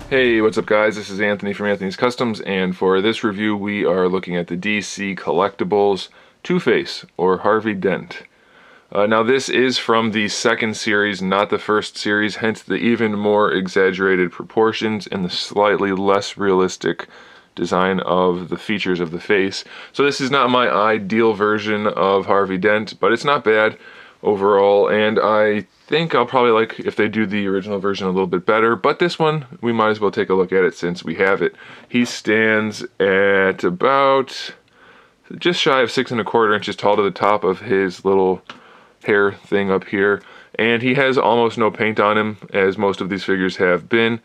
Hey, what's up guys? This is Anthony from Anthony's Customs, and for this review we are looking at the DC Collectibles Two-Face, or Harvey Dent. Now this is from the second series, not the first series, hence the even more exaggerated proportions and the slightly less realistic design of the features of the face. So this is not my ideal version of Harvey Dent, but it's not bad overall, and I think I'll probably like if they do the original version a little bit better, but this one we might as well take a look at it since we have it. He stands at about just shy of 6 1/4 inches tall to the top of his little hair thing up here, and he has almost no paint on him, as most of these figures have been.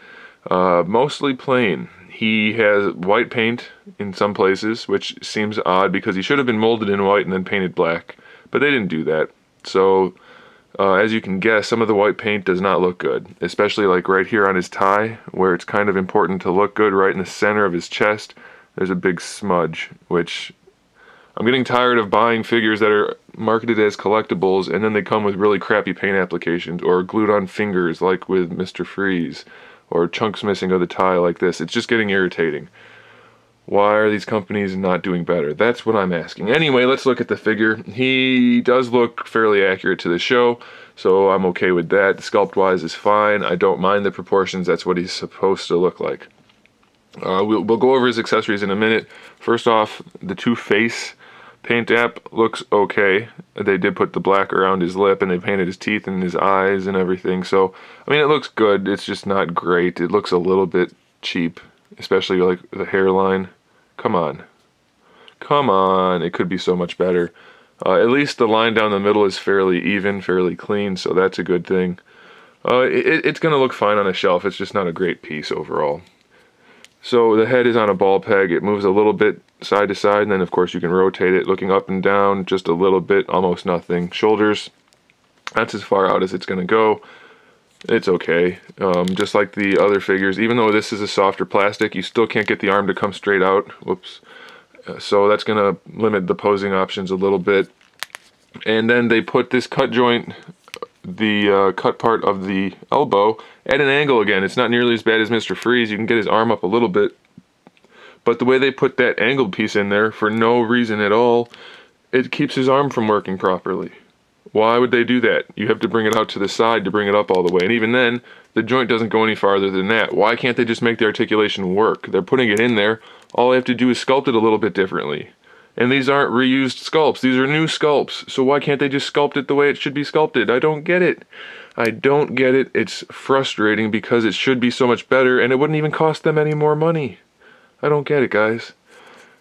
Mostly plain. He has white paint in some places, which seems odd because he should have been molded in white and then painted black, but they didn't do that. So as you can guess, some of the white paint does not look good, especially like right here on his tie, where it's kind of important to look good. Right in the center of his chest, there's a big smudge, which I'm getting tired of buying figures that are marketed as collectibles and then they come with really crappy paint applications or glued on fingers like with Mr. Freeze, or chunks missing of the tie like this. It's just getting irritating. Why are these companies not doing better? That's what I'm asking. Anyway, let's look at the figure. He does look fairly accurate to the show, so I'm okay with that. Sculpt-wise is fine. I don't mind the proportions. That's what he's supposed to look like. We'll go over his accessories in a minute. First off, the Two-Face paint app looks okay. They did put the black around his lip and they painted his teeth and his eyes and everything. So, I mean, it looks good. It's just not great. It looks a little bit cheap, especially like the hairline. Come on. Come on. It could be so much better. At least the line down the middle is fairly even, fairly clean, so that's a good thing. It's going to look fine on a shelf. It's just not a great piece overall. So the head is on a ball peg. It moves a little bit side to side, and then of course you can rotate it, looking up and down just a little bit, almost nothing. Shoulders, that's as far out as it's going to go. It's okay. Just like the other figures, even though this is a softer plastic, you still can't get the arm to come straight out. Whoops. So that's going to limit the posing options a little bit. And then they put this cut joint, the cut part of the elbow, at an angle again. It's not nearly as bad as Mr. Freeze. You can get his arm up a little bit. But the way they put that angled piece in there, for no reason at all, it keeps his arm from working properly. Why would they do that? You have to bring it out to the side to bring it up all the way. And even then, the joint doesn't go any farther than that. Why can't they just make the articulation work? They're putting it in there. All they have to do is sculpt it a little bit differently. And these aren't reused sculpts. These are new sculpts. So why can't they just sculpt it the way it should be sculpted? I don't get it. I don't get it. It's frustrating because it should be so much better and it wouldn't even cost them any more money. I don't get it, guys.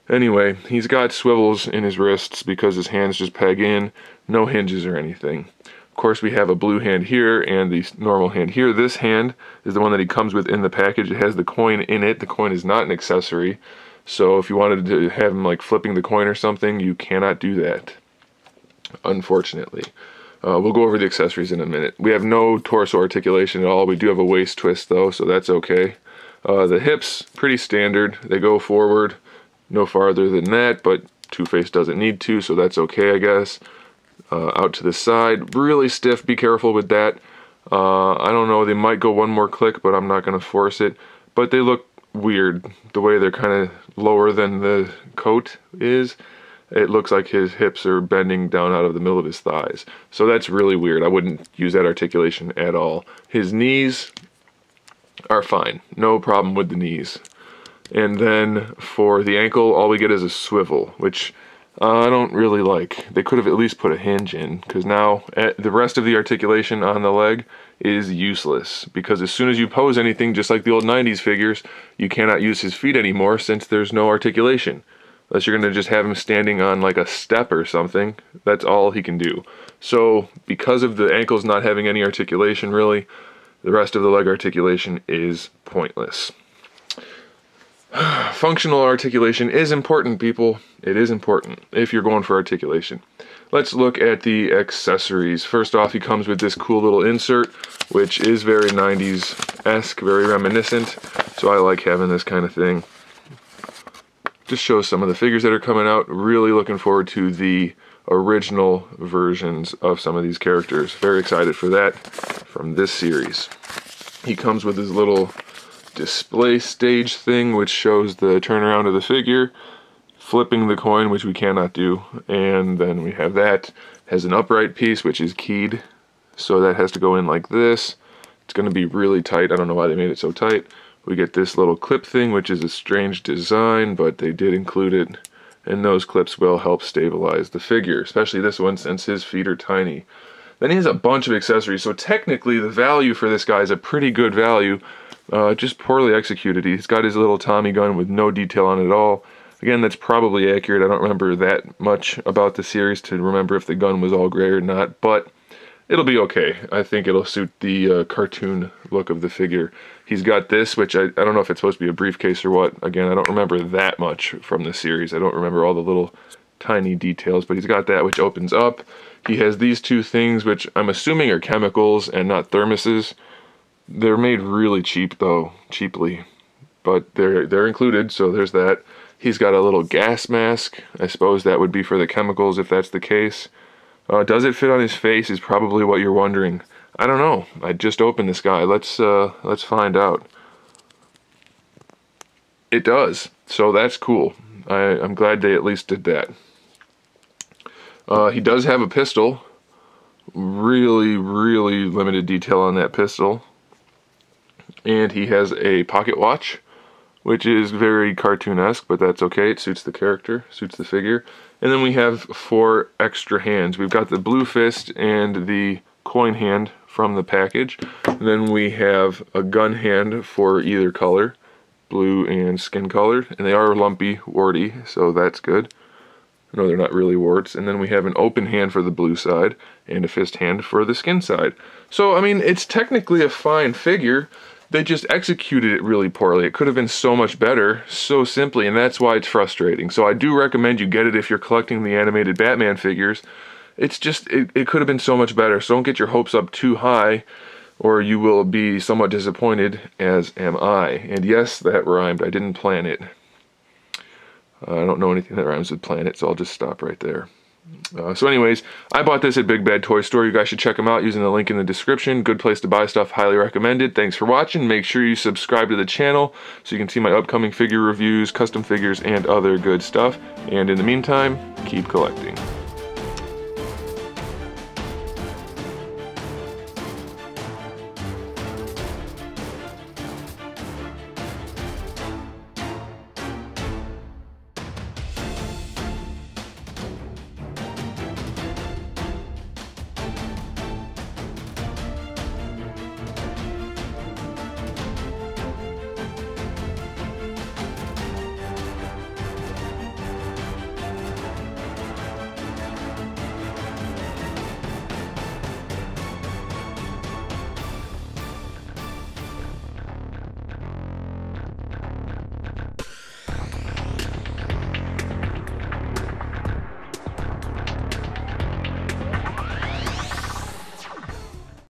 Anyway, he's got swivels in his wrists because his hands just peg in, no hinges or anything. Of course, we have a blue hand here and the normal hand here. This hand is the one that he comes with in the package. It has the coin in it. The coin is not an accessory. So if you wanted to have him like flipping the coin or something, you cannot do that, unfortunately. We'll go over the accessories in a minute. We have no torso articulation at all. We do have a waist twist though, so that's okay. The hips, pretty standard. They go forward, no farther than that, but Two-Face doesn't need to, so that's okay, I guess. Out to the side, really stiff, be careful with that. I don't know, they might go one more click, but I'm not going to force it. But they look weird, the way they're kind of lower than the coat is. It looks like his hips are bending down out of the middle of his thighs. So that's really weird. I wouldn't use that articulation at all. His knees are fine, no problem with the knees. And then for the ankle, all we get is a swivel, which I don't really like. They could have at least put a hinge in, because now the rest of the articulation on the leg is useless. Because as soon as you pose anything, just like the old 90s figures, you cannot use his feet anymore since there's no articulation. Unless you're going to just have him standing on like a step or something, that's all he can do. So because of the ankles not having any articulation really, the rest of the leg articulation is pointless. Functional articulation is important, people. It is important if you're going for articulation. Let's look at the accessories. First off, he comes with this cool little insert, which is very 90s-esque, very reminiscent. So I like having this kind of thing. Just shows some of the figures that are coming out. Really looking forward to the original versions of some of these characters. Very excited for that from this series. He comes with his little display stage thing, which shows the turnaround of the figure, flipping the coin, which we cannot do, and then we have that. Has an upright piece, which is keyed, so that has to go in like this. It's going to be really tight. I don't know why they made it so tight. We get this little clip thing, which is a strange design, but they did include it, and those clips will help stabilize the figure, especially this one since his feet are tiny. Then he has a bunch of accessories, so technically the value for this guy is a pretty good value, just poorly executed. He's got his little Tommy gun with no detail on it at all. Again, that's probably accurate. I don't remember that much about the series to remember if the gun was all gray or not, but it'll be okay. I think it'll suit the cartoon look of the figure. He's got this, which I don't know if it's supposed to be a briefcase or what. Again, I don't remember that much from the series. I don't remember all the little tiny details, but he's got that, which opens up. He has these two things, which I'm assuming are chemicals and not thermoses. They're made really cheap, though, cheaply, but they're included, so there's that. He's got a little gas mask. I suppose that would be for the chemicals if that's the case. Does it fit on his face is probably what you're wondering. I don't know. I just opened this guy. Let's find out. It does. So that's cool. I'm glad they at least did that. He does have a pistol. Really, really limited detail on that pistol. And he has a pocket watch, which is very cartoon-esque, but that's okay. It suits the character, suits the figure. And then we have 4 extra hands. We've got the blue fist and the coin hand from the package. And then we have a gun hand for either color, blue and skin colored. And they are lumpy, warty, so that's good. No, they're not really warts. And then we have an open hand for the blue side and a fist hand for the skin side. So, I mean, it's technically a fine figure. They just executed it really poorly. It could have been so much better, so simply, and that's why it's frustrating. So I do recommend you get it if you're collecting the animated Batman figures. It's just, it could have been so much better. So don't get your hopes up too high, or you will be somewhat disappointed, as am I. And yes, that rhymed. I didn't plan it. I don't know anything that rhymes with planet, so I'll just stop right there. So anyways, I bought this at Big Bad Toy Store. You guys should check them out using the link in the description. Good place to buy stuff, highly recommended. Thanks for watching. Make sure you subscribe to the channel so you can see my upcoming figure reviews, custom figures, and other good stuff. And in the meantime, keep collecting.